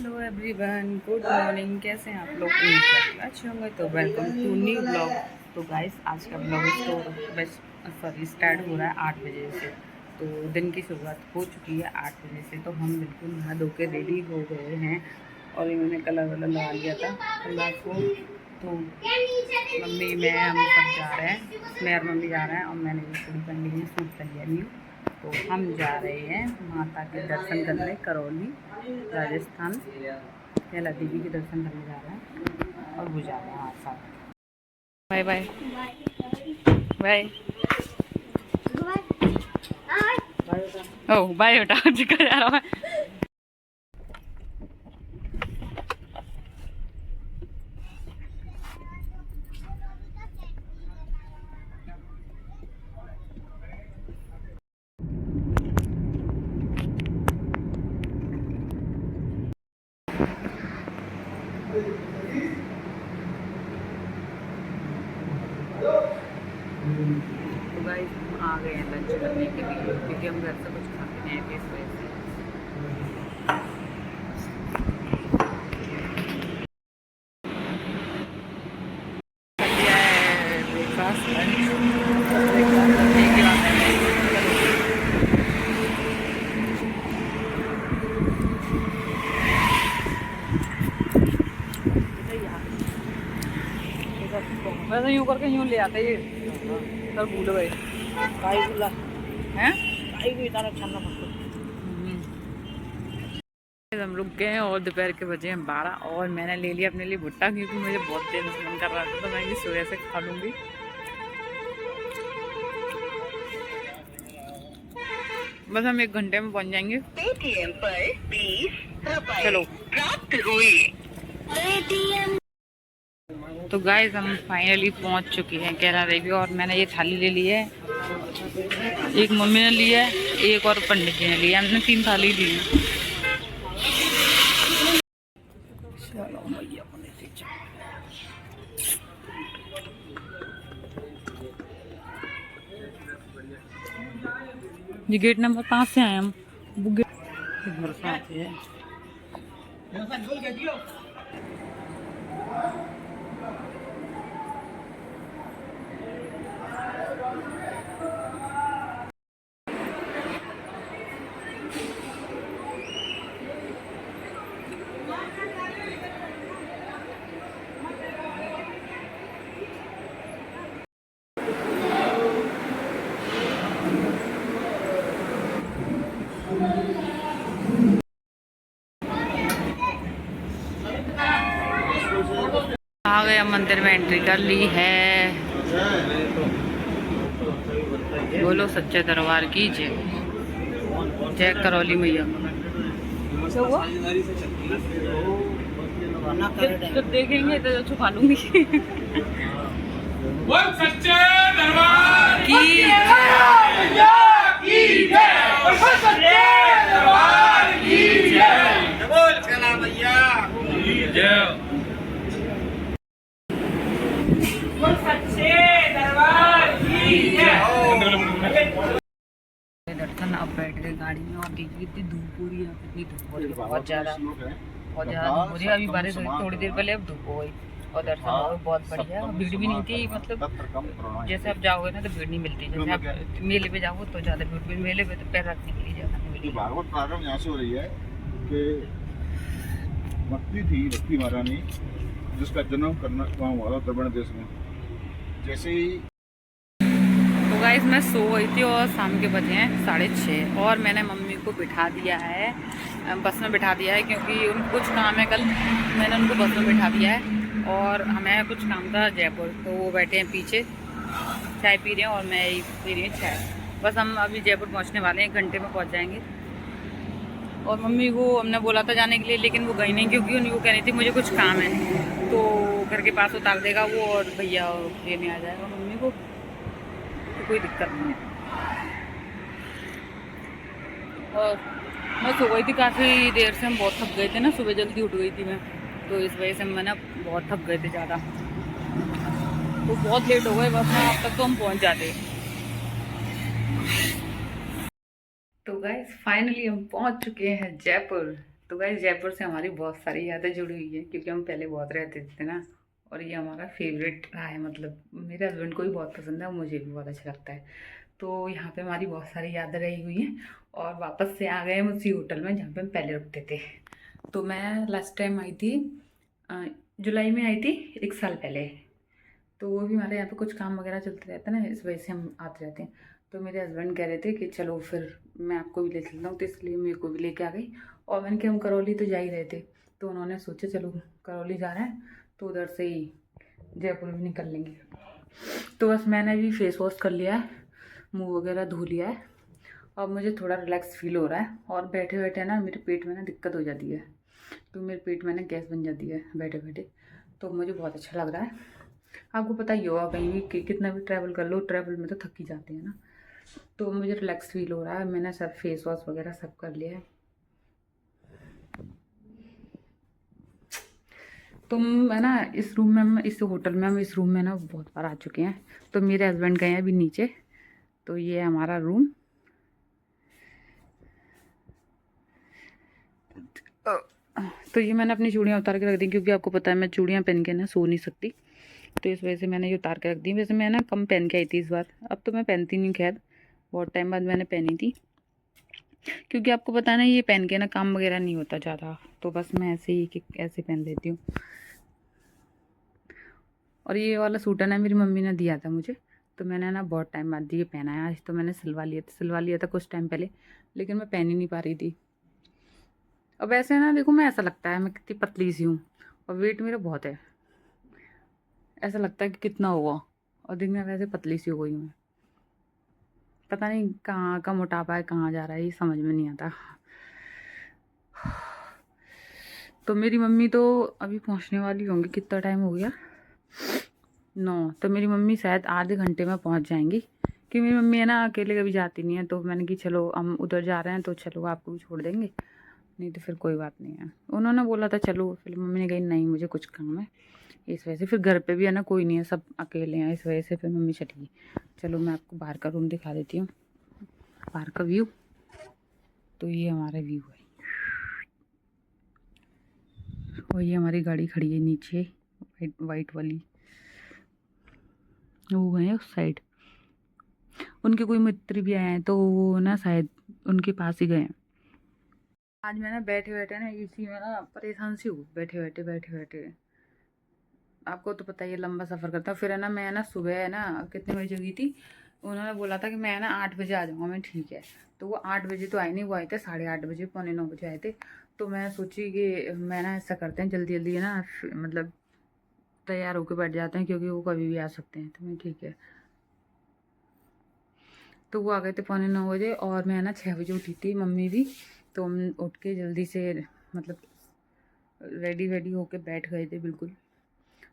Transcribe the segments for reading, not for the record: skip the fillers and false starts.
Hello everyone, good morning. कैसे हैं आप लोग? उम्मीद करते हैं अच्छे होंगे। तो वेलकम टू न्यू ब्लॉग। तो गाइस, आज का ब्लॉग स्टार्ट हो रहा है 8 बजे से। तो दिन की शुरुआत हो चुकी है 8 बजे से। तो हम बिल्कुल नहा धो के रेडी हो गए हैं और इन्होंने कलर वलर लगा लिया था कलर को। तो मम्मी मैं हम सब जा रहे हैं, मैं और मम्मी जा रहे हैं और मैंने भी पूरी पहन ली है, सूट कर लिया न्यू। तो हम जा रहे हैं माता के दर्शन करने करौली राजस्थान। कैला देवी के दर्शन करने जा रहे हैं और वो जा रहे हैं हमारे साथ। Bye bye bye. Oh bye बेटा, जिक्र जा रहा है। तो गाइस, हम आ गए हैं लंच करने के लिए क्योंकि हम घर से कुछ खाते नहीं हैं, इस वजह से। ब्रेकफास्ट वैसे यूँ करके यूँ ले आते ये सर भूल गए हैं। हम रुक गए हैं और दोपहर के बजे हैं 12 और मैंने ले लिया अपने लिए भुट्टा क्योंकि मुझे बहुत देर से मन कर रहा था। तो मैं इस सुबह से खा लूँगी। बस हम 1 घंटे में पहुँच जाएंगे। पेटीएम पर 20 रुपए चलो प्राप्त हुए। तो गाइस, हम फाइनली पहुंच चुके हैं कैला देवी और मैंने ये थाली ले ली है। एक मम्मी ने ली है, एक और पंडित जी ने लिया। हमने 3 थाली ली है। चलो मैया ये गेट नंबर 5 से आए हम। वो गेट घर से आते हैं। आ गए, मंदिर में एंट्री कर ली है। बोलो सच्चे दरबार की जय। जय करौली मैया। जब देखेंगे तो छुपा लूंगी। सच्चे दरबार की दर्शन। अब बैठ गए गाड़ी में और देखिए इतनी धूप हो रही है, इतनी धूप हो रही है, बहुत ज़्यादा धूप हो रही है। अभी बारिश हुई थोड़ी देर पहले, अब धूप हो गई और दर्शन हो गए बहुत बढ़िया। भीड़ भी नहीं थी, मतलब जैसे आप जाओगे ना तो भीड़ नहीं मिलती। जैसे आप मेले पे जाओ तो ज़्यादा भीड़, मेले पे तो पैर रखने के लिए ज़्यादा नहीं मिलेगी। भागवत प्रारंभ यहाँ से हो रही है कि भक्ति थी, भक्ति महारानी, जिसका जन्म करना वहाँ हुआ था द्रविड़ देश में। जैसे ही तो गाइस, मैं सो गई थी और शाम के बजे हैं 6:30 और मैंने मम्मी को बिठा दिया है, बस में बिठा दिया है क्योंकि उनको कुछ काम है। कल मैंने उनको बस में बिठा दिया है और हमें कुछ काम था जयपुर। तो वो बैठे हैं पीछे, चाय पी रहे हैं और मैं पी रही हूँ चाय। बस हम अभी जयपुर पहुँचने वाले हैं, 1 घंटे में पहुँच जाएंगे। और मम्मी को हमने बोला था जाने के लिए, लेकिन वो गई नहीं क्योंकि उनको कह रही थी मुझे कुछ काम है। तो घर के पास उतार देगा वो और भैया लेने आ जाएगा मम्मी को, तो कोई दिक्कत नहीं है। और मैं सो गई थी काफ़ी देर से, हम बहुत थक गए थे ना, सुबह जल्दी उठ गई थी मैं, तो इस वजह से मैं ना बहुत थक गए थे ज़्यादा। तो बहुत लेट हो गए, बस अब तक तो हम पहुंच जाते। तो गाइस फाइनली हम पहुंच चुके हैं जयपुर। तो गाइस जयपुर से हमारी बहुत सारी यादें जुड़ी हुई है, क्योंकि हम पहले बहुत रहते थे ना, और ये हमारा फेवरेट रहा है। मतलब मेरे हस्बैंड को भी बहुत पसंद है और मुझे भी बहुत अच्छा लगता है। तो यहाँ पे हमारी बहुत सारी यादें रही हुई हैं, और वापस से आ गए हम उसी होटल में जहाँ पे हम पहले रुकते थे। तो मैं लास्ट टाइम आई थी, जुलाई में आई थी, 1 साल पहले। तो वो भी हमारे यहाँ पे कुछ काम वगैरह चलते रहता है ना, इस वजह से हम आते रहते हैं। तो मेरे हस्बैंड कह रहे थे कि चलो फिर मैं आपको भी ले चलता हूँ, तो इसलिए मेरे को भी लेके आ गई। और मैंने कि हम करौली तो जा ही रहे थे, तो उन्होंने सोचा चलो करौली जा रहे हैं तो उधर से ही जयपुर भी निकल लेंगे। तो बस मैंने भी फेस वॉश कर लिया है, मुँह वगैरह धो लिया है, और मुझे थोड़ा रिलैक्स फील हो रहा है। और बैठे बैठे ना मेरे पेट में ना दिक्कत हो जाती है, तो मेरे पेट में ना गैस बन जाती है बैठे बैठे। तो मुझे बहुत अच्छा लग रहा है। आपको पता ही होगा, कहीं भी कितना भी ट्रैवल कर लो, ट्रैवल में तो थक ही जाते हैं ना। तो मुझे रिलैक्स फील हो रहा है, मैंने सब फेस वॉश वगैरह सब कर लिया है। तो मैं ना इस रूम में, हम इस होटल में, हम इस रूम में ना बहुत बार आ चुके हैं। तो मेरे हस्बैंड गए हैं अभी नीचे। तो ये है हमारा रूम। तो ये मैंने अपनी चूड़ियाँ उतार के रख दी, क्योंकि आपको पता है मैं चूड़ियाँ पहन के ना सो नहीं सकती। तो इस वजह से मैंने ये उतार के रख दी। वैसे मैं ना कम पहन के आई थी इस बार, अब तो मैं पहनती नहीं, खैर बहुत टाइम बाद मैंने पहनी थी, क्योंकि आपको पता है ना ये पहन के ना काम वगैरह नहीं होता ज़्यादा। तो बस मैं ऐसे ही ऐसे पहन लेती हूँ। और ये वाला सूट है ना, मेरी मम्मी ने दिया था मुझे, तो मैंने ना बहुत टाइम बाद ये पहना है। आज तो मैंने सिलवा लिया था कुछ टाइम पहले, लेकिन मैं पहन ही नहीं पा रही थी। और वैसे ना देखो, मैं ऐसा लगता है मैं कितनी पतली सी हूँ, और वेट मेरा बहुत है। ऐसा लगता है कि कितना होगा, और दिन में वैसे पतली सी हो गई हूँ मैं। पता नहीं कहाँ का मोटापा है, कहाँ जा रहा है, ये समझ में नहीं आता। तो मेरी मम्मी तो अभी पहुँचने वाली होंगी। कितना टाइम हो गया? 9। तो मेरी मम्मी शायद आधे घंटे में पहुँच जाएंगी, कि मेरी मम्मी है ना अकेले कभी जाती नहीं है। तो मैंने कि चलो हम उधर जा रहे हैं तो चलो आपको भी छोड़ देंगे, नहीं तो फिर कोई बात नहीं है। उन्होंने बोला था चलो, फिर मम्मी ने कही नहीं मुझे कुछ काम है, इस वजह से। फिर घर पे भी है ना कोई नहीं है, सब अकेले हैं, इस वजह से फिर मम्मी चली गई। चलो मैं आपको बाहर का रूम दिखा देती हूँ, बाहर का व्यू। तो ये हमारा व्यू है, और ये हमारी गाड़ी खड़ी है नीचे, वाइट वाली। वो गए उस साइड, उनके कोई मित्र भी आए हैं, तो वो ना शायद उनके पास ही गए हैं। आज मैं ना बैठे बैठे ना इसी में ना परेशान सी हूँ, बैठे बैठे। आपको तो पता ही है, लंबा सफ़र करता हूँ। फिर है ना मैं ना सुबह है ना कितने बजे जगी थी, उन्होंने बोला था कि मैं ना 8 बजे आ जाऊँगा। मैं ठीक है। तो वो 8 बजे तो आए नहीं, वो आए थे 8:30 बजे, 8:45 आए थे। तो मैं सोची कि मैं ना ऐसा करते हैं, जल्दी जल्दी है ना मतलब तैयार होकर बैठ जाते हैं, क्योंकि वो कभी भी आ सकते हैं। तो मैं ठीक है। तो वो आ गए थे 8:45 बजे, और मैं ना 6 बजे उठी थी, मम्मी भी। तो हम उठ के जल्दी से मतलब रेडी वेडी होके बैठ गए थे बिल्कुल।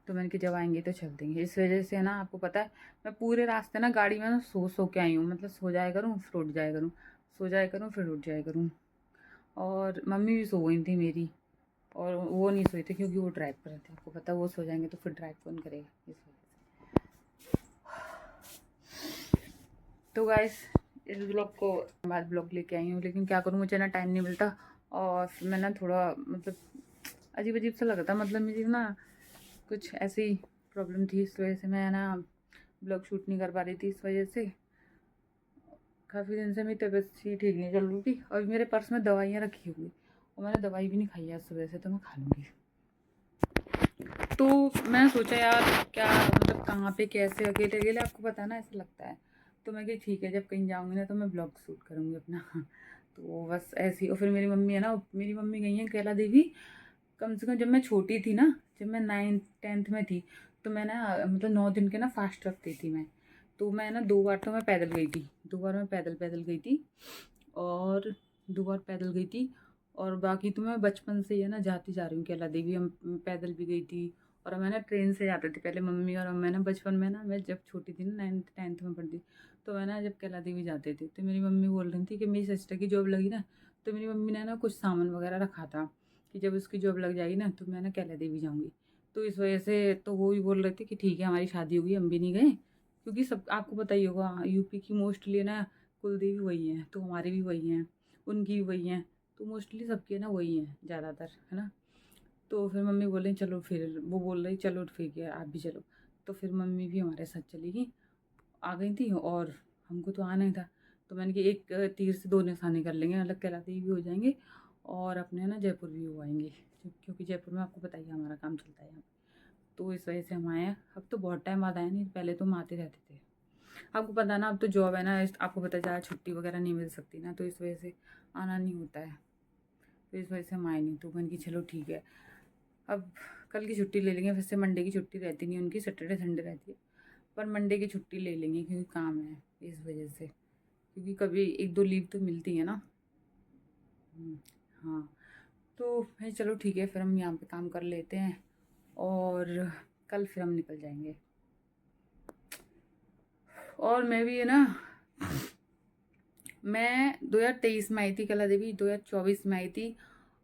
तो मैंने कि जब आएंगे तो चल देंगे। इस वजह से ना आपको पता है, मैं पूरे रास्ते ना गाड़ी में ना सो के आई हूँ। मतलब सो जाया करूँ फिर उठ जाया करूँ, सो जाया करूँ फिर उठ जाया करूँ। और मम्मी भी सो गई थी मेरी, और वो नहीं सोई थी क्योंकि वो ड्राइव कर रहे थे। आपको पता है वो सो जाएंगे तो फिर ड्राइव कौन करेगा, इस वजह से। तो गाइस इस ब्लॉग को बाद ब्लॉग लेके आई हूँ, लेकिन क्या करूँ, मुझे ना टाइम नहीं मिलता। और फिर मैं ना थोड़ा मतलब अजीब अजीब सा लगा था, मतलब मुझे ना कुछ ऐसी प्रॉब्लम थी, इस वजह से मैं ना ब्लॉग शूट नहीं कर पा रही थी। इस वजह से काफ़ी दिन से मेरी तबीयत सी ठीक नहीं चल रही थी, और मेरे पर्स में दवाइयाँ रखी हुई, और मैंने दवाई भी नहीं खाई है सुबह से, तो मैं खा लूँगी। तो मैं सोचा यार क्या मतलब कहाँ पे कैसे अकेले अकेले, आपको पता है ना ऐसा लगता है। तो मैं कही ठीक है, जब कहीं जाऊँगी ना तो मैं ब्लॉग शूट करूँगी अपना। तो बस ऐसे ही। और फिर मेरी मम्मी है ना, मेरी मम्मी गई है कैला देवी। कम से कम जब मैं छोटी थी ना, जब मैं 9th 10th में थी, तो मैं ना मतलब 9 दिन के ना फास्ट रखती थी मैं। तो मैं ना 2 बार तो मैं पैदल गई थी, 2 बार मैं पैदल गई थी, और 2 बार पैदल गई थी। और बाकी तो मैं बचपन से ही है ना जाती जा रही हूँ कैला देवी। हम पैदल भी गई थी, और मैं ना ट्रेन से जाते थे पहले, मम्मी और मैं ना बचपन में ना, मैं जब छोटी थी ना 9th 10th में पढ़ती, तो मैं ना जब कैला देवी जाते थे, तो मेरी मम्मी बोल रही थी कि मेरी सिस्टर की जॉब लगी ना, तो मेरी मम्मी ने ना कुछ सामान वगैरह रखा था कि जब उसकी जॉब लग जाएगी ना तो मैं ना कैला देवी जाऊँगी। तो इस वजह से तो वो भी बोल रहे थे कि ठीक है हमारी शादी होगी, हम भी नहीं गए, क्योंकि सब आपको पता ही होगा यूपी की मोस्टली ना कुलदेवी वही हैं, तो हमारी भी वही हैं, उनकी भी वही हैं। तो मोस्टली सबके ना वही हैं ज़्यादातर, है ना। तो फिर मम्मी बोले चलो, फिर वो बोल रही चलो ठीक है आप भी चलो। तो फिर मम्मी भी हमारे साथ चली गई, आ गई थी, और हमको तो आना ही था। तो मैंने कि एक तीर से दो निशाने कर लेंगे, अलग कैलाती भी हो जाएंगे और अपने ना जयपुर भी हो आएंगे, क्योंकि जयपुर में आपको पता ही है हमारा काम चलता है यहाँ पे। तो इस वजह से हम आए हैं। अब तो बहुत टाइम बाद आए, नहीं पहले तो हम आते रहते थे। आपको पता है ना, अब तो जॉब है ना, आपको पता चला छुट्टी वगैरह नहीं मिल सकती ना, तो इस वजह से आना नहीं होता है। तो इस वजह से हम आए नहीं। तो मैंने कि चलो ठीक है, अब कल की छुट्टी ले लेंगे। वैसे मंडे की छुट्टी रहती नहीं उनकी, सैटरडे संडे रहती है, पर मंडे की छुट्टी ले लेंगे क्योंकि काम है इस वजह से, क्योंकि कभी एक दो लीव तो मिलती है ना। हाँ, तो भाई चलो ठीक है, फिर हम यहाँ पे काम कर लेते हैं और कल फिर हम निकल जाएंगे। और मैं भी है ना, मैं 2023 में आई थी कला देवी, 2024 में आई थी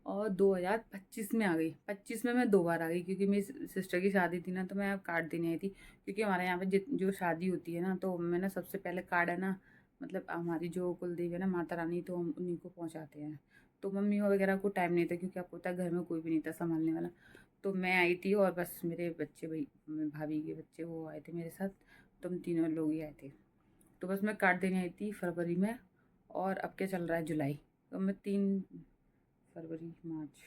और 2025 में आ गई। 25 में मैं 2 बार आ गई क्योंकि मेरी सिस्टर की शादी थी ना, तो मैं कार्ड देने आई थी। क्योंकि हमारे यहाँ पे जो शादी होती है ना, तो मैं ना सबसे पहले कार्ड है ना, मतलब हमारी जो कुलदेवी है ना माता रानी, तो हम उन्हीं को पहुँचाते हैं। तो मम्मी वगैरह को टाइम नहीं था, क्योंकि आपको पता है घर में कोई भी नहीं था संभालने वाला। तो मैं आई थी और बस मेरे बच्चे, भाई भाभी के बच्चे वो आए थे मेरे साथ, तो हम तीनों लोग ही आए थे। तो बस मैं कार्ड देने आई थी फरवरी में, और अब क्या चल रहा है जुलाई, तो मैं 3 फरवरी, मार्च,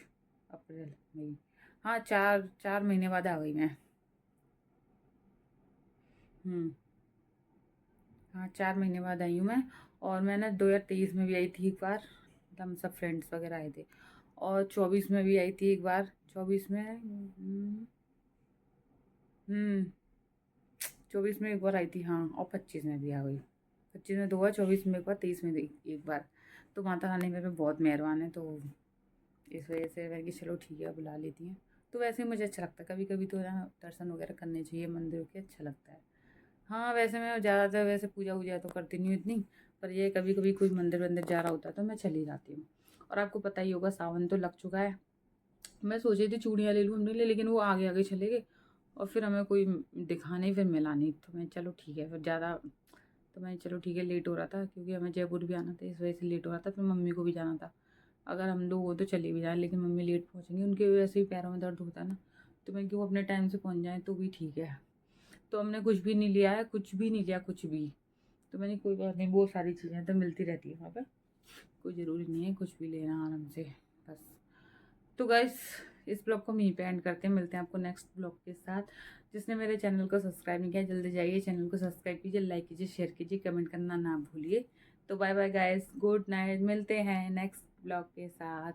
अप्रैल, मई, हाँ 4 महीने बाद आ गई मैं। हाँ 4 महीने बाद आई हूँ मैं। और मैं ना 2023 में भी आई थी एक बार, मतलब हम सब फ्रेंड्स वगैरह आए थे। और 24 में भी आई थी एक बार, 24 में 24 में एक बार आई थी, हाँ, और 25 में भी आ गई। 25 में 2 बार, 24 में एक बार, 23 में एक बार। तो माता रानी मेरे पे बहुत मेहरबान है, तो इस वजह से मैं कि चलो ठीक है बुला लेती हैं। तो वैसे मुझे अच्छा लगता है, कभी कभी तो ना दर्शन वगैरह करने चाहिए मंदिरों के, अच्छा लगता है। हाँ वैसे मैं ज़्यादातर वैसे पूजा वूजा तो करती नहीं हूँ इतनी, पर ये कभी कभी कोई मंदिर वंदिर जा रहा होता है तो मैं चली जाती हूँ। और आपको पता ही होगा सावन तो लग चुका है। मैं सोच रही थी चूड़ियाँ ले लूँ अपने लिए, लेकिन वो आगे आगे चले गए और फिर हमें कोई दिखा नहीं, फिर मिला नहीं। तो मैं चलो ठीक है, फिर ज़्यादा, तो मैं चलो ठीक है, लेट हो रहा था क्योंकि हमें जयपुर भी आना था, इस वजह से लेट हो रहा था। फिर मम्मी को भी जाना था, अगर हम लोग वो तो चले भी जाए, लेकिन मम्मी लेट पहुँचेंगे, उनके वैसे ही पैरों में दर्द होता है ना, तो मैं क्यों अपने टाइम से पहुँच जाए तो भी ठीक है। तो हमने कुछ भी नहीं लिया है, कुछ भी नहीं लिया, कुछ भी। तो मैंने कोई बात नहीं, बहुत सारी चीज़ें तो मिलती रहती है वहाँ पर, कोई ज़रूरी नहीं है कुछ भी लेना आराम से, बस। तो गाइस इस ब्लॉग को हम यहीं पे एंड करते हैं, मिलते हैं आपको नेक्स्ट ब्लॉग के साथ। जिसने मेरे चैनल को सब्सक्राइब नहीं किया जल्दी जाइए चैनल को सब्सक्राइब कीजिए, लाइक कीजिए, शेयर कीजिए, कमेंट करना ना भूलिए। तो bye bye guys, good night, मिलते हैं नेक्स्ट ब्लॉग के साथ।